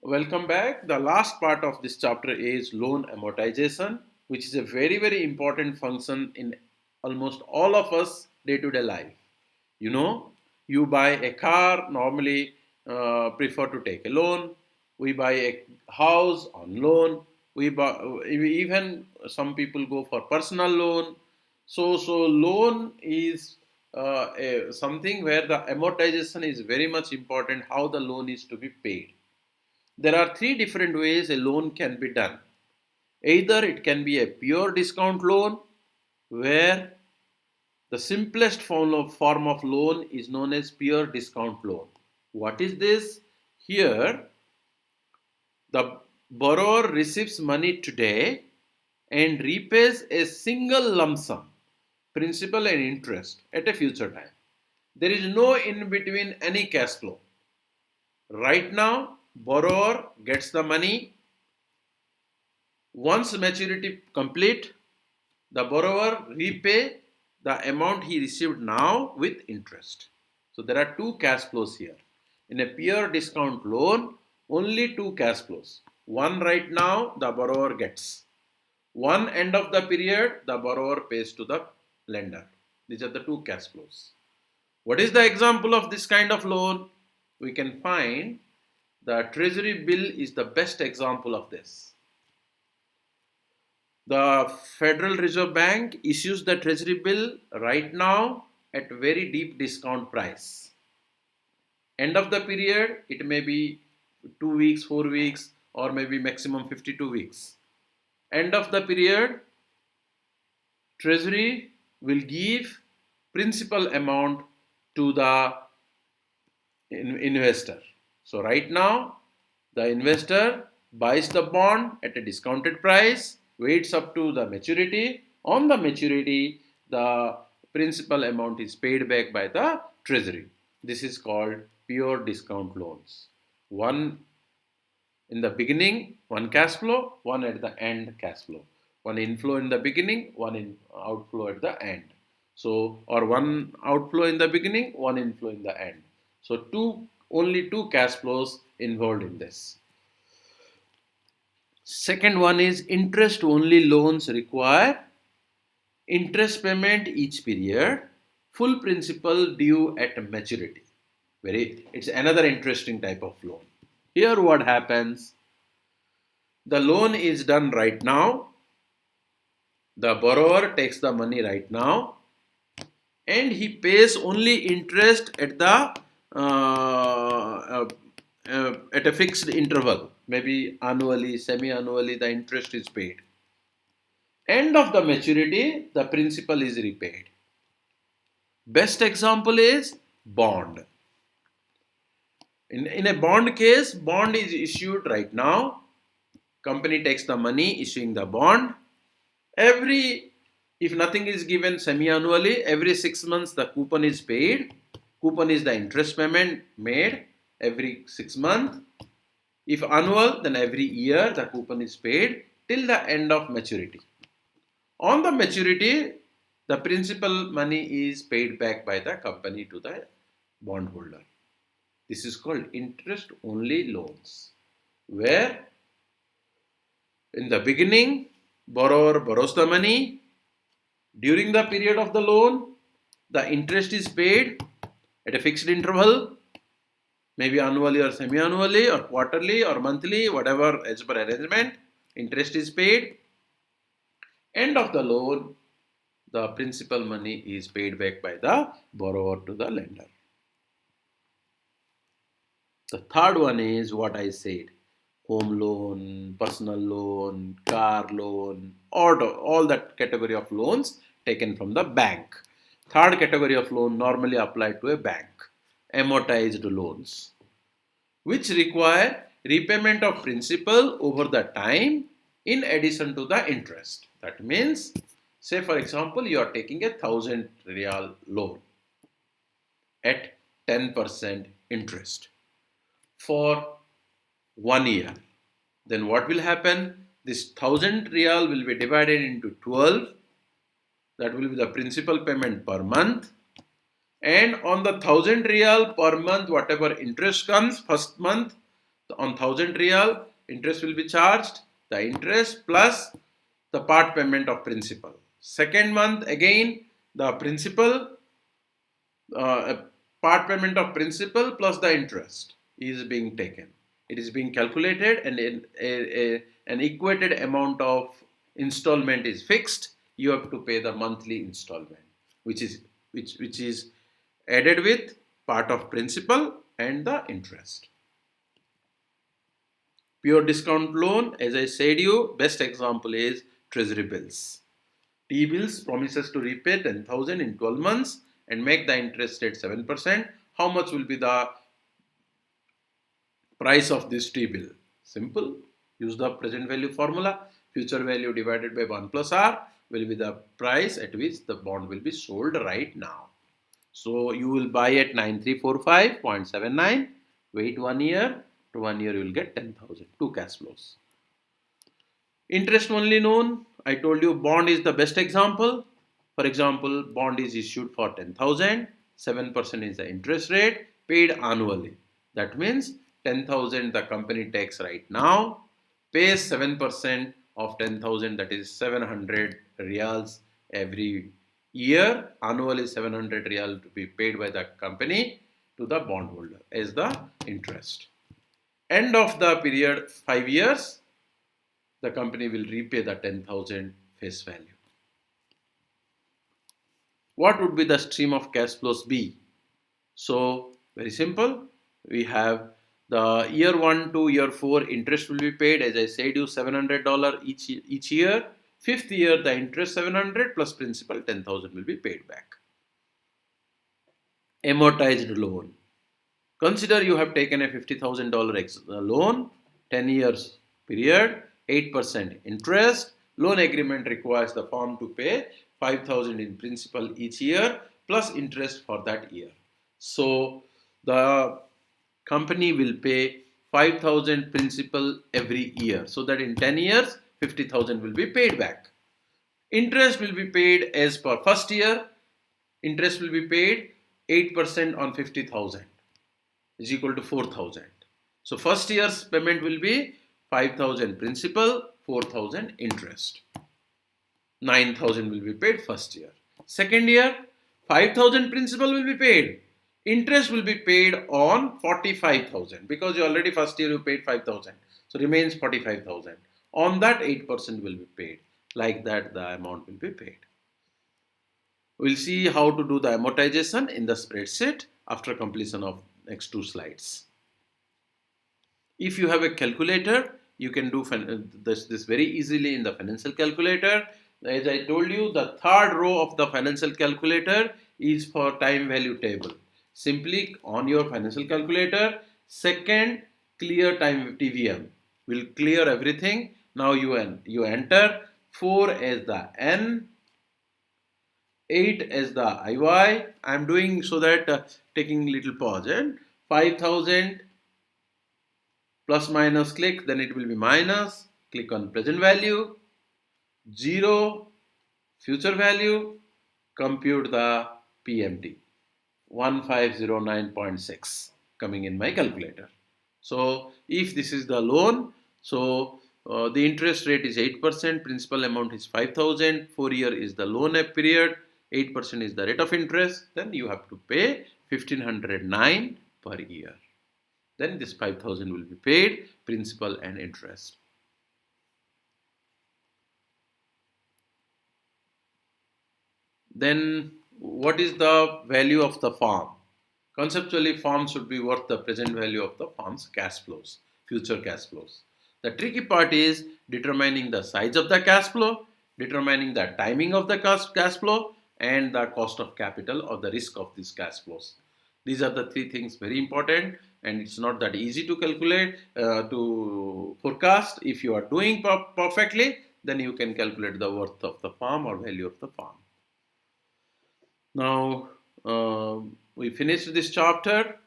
Welcome back. The last part of this chapter is loan amortization, which is a very important function in almost all of us day-to-day life. You know, you buy a car, normally prefer to take a loan. We buy a house on loan. We buy, even some people go for personal loan. So loan is something where the amortization is very much important, how the loan is to be paid. There are three different ways a loan can be done. Either it can be a pure discount loan, where the simplest form of loan is known as pure discount loan. What is this? Here, the borrower receives money today and repays a single lump sum, principal and interest, at a future time. There is no in between any cash flow. Right now, borrower gets the money. Once maturity complete, the borrower repay the amount he received now with interest. So there are two cash flows here. In a pure discount loan, only two cash flows. One right now the borrower gets. One end of the period the borrower pays to the lender. These are the two cash flows. What is the example of this kind of loan? We can find the treasury bill is the best example of this. The Federal Reserve Bank issues the treasury bill right now at very deep discount price. End of the period, it may be 2 weeks, 4 weeks, or maybe maximum 52 weeks. End of the period, treasury will give principal amount to the investor. So right now, the investor buys the bond at a discounted price, waits up to the maturity. On the maturity, the principal amount is paid back by the treasury. This is called pure discount loans. One in the beginning, one cash flow, one at the end cash flow. One inflow in the beginning, one outflow at the end. So, or one outflow in the beginning, one inflow in the end. So, only two cash flows involved in this. Second one is interest only loans require interest payment each period, full principal due at maturity. It's another interesting type of loan. Here what happens? The loan is done right now. The borrower takes the money right now and he pays only interest at the at a fixed interval, maybe annually, semi-annually the interest is paid. End of the maturity, the principal is repaid. Best example is bond. In a bond case, bond is issued right now. Company takes the money issuing the bond. If nothing is given semi-annually, every 6 months the coupon is paid. Coupon is the interest payment made every 6 months. If annual, then every year the coupon is paid till the end of maturity. On the maturity, the principal money is paid back by the company to the bondholder. This is called interest only loans, where in the beginning, borrower borrows the money. During the period of the loan, the interest is paid at a fixed interval, maybe annually or semi-annually or quarterly or monthly, whatever as per arrangement, interest is paid. End of the loan, the principal money is paid back by the borrower to the lender. The third one is what I said: home loan, personal loan, car loan, all that category of loans taken from the bank. Third category of loan normally applied to a bank: amortized loans, which require repayment of principal over the time in addition to the interest. That means, say for example, you are taking 1,000 Riyal loan at 10% interest for 1 year. Then what will happen? This 1,000 Riyal will be divided into 12. That will be the principal payment per month. And on the 1,000 Riyal per month, whatever interest comes first month, On 1000 real, interest will be charged, the interest plus the part payment of principal. Second month, again, the principal, part payment of principal plus the interest is being taken. It is being calculated, and an equated amount of installment is fixed. You have to pay the monthly installment, which is added with part of principal and the interest. Pure discount loan, as I said you, best example is treasury bills. T-bills promises to repay 10,000 in 12 months and make the interest rate 7%. How much will be the price of this T-bill? Simple. Use the present value formula. Future value divided by 1 plus R will be the price at which the bond will be sold right now. So you will buy at 9345.79. Wait 1 year. To 1 year you will get 10,000. Two cash flows. Interest only loan, I told you bond is the best example. For example, bond is issued for 10,000, 7% is the interest rate paid annually. That means 10,000 the company takes right now, pays 7% of 10,000, that is 700 reals every year. Annually 700 real to be paid by the company to the bondholder as the interest. End of the period, 5 years, the company will repay the 10,000 face value. What would be the stream of cash flows be? So, very simple. We have the year 1 to year 4 interest will be paid, as I said you, $700 each year. Fifth year the interest 700 plus principal 10,000 will be paid back. Amortized loan. Consider you have taken a $50,000 loan, 10 years period, 8% interest. Loan agreement requires the firm to pay 5,000 in principal each year plus interest for that year. So the company will pay 5,000 principal every year, so that in 10 years 50,000 will be paid back. Interest will be paid as per first year. Interest will be paid 8% on 50,000 is equal to 4,000. So first year's payment will be 5,000 principal, 4,000 interest. 9,000 will be paid first year. Second year, 5,000 principal will be paid. Interest will be paid on 45,000 because you already first year you paid 5,000. So remains 45,000. On that 8% will be paid. Like that the amount will be paid. We'll see how to do the amortization in the spreadsheet after completion of next 2 slides. If you have a calculator, you can do this very easily in the financial calculator. As I told you, the third row of the financial calculator is for time value table. Simply on your financial calculator, second clear time TVM will clear everything. Now you enter 4 as the N, 8 as the IY. I am doing so that taking little pause, and 5,000 plus minus click, then it will be minus. Click on present value, 0 future value, compute the PMT 1509.6 coming in my calculator. So if this is the loan, so the interest rate is 8%, principal amount is 5,000, 4 year is the loan period, 8% is the rate of interest, then you have to pay 1,509 per year. Then this 5,000 will be paid, principal and interest. Then what is the value of the farm? Conceptually, farm should be worth the present value of the farm's cash flows, future cash flows. The tricky part is determining the size of the cash flow, determining the timing of the cash flow, and the cost of capital or the risk of these cash flows. These are the 3 things very important, and it's not that easy to calculate, to forecast. If you are doing perfectly, then you can calculate the worth of the farm or value of the farm. Now, we finished this chapter.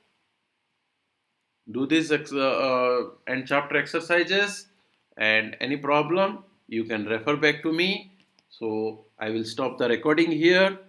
Do these end chapter exercises, and any problem, you can refer back to me. So I will stop the recording here.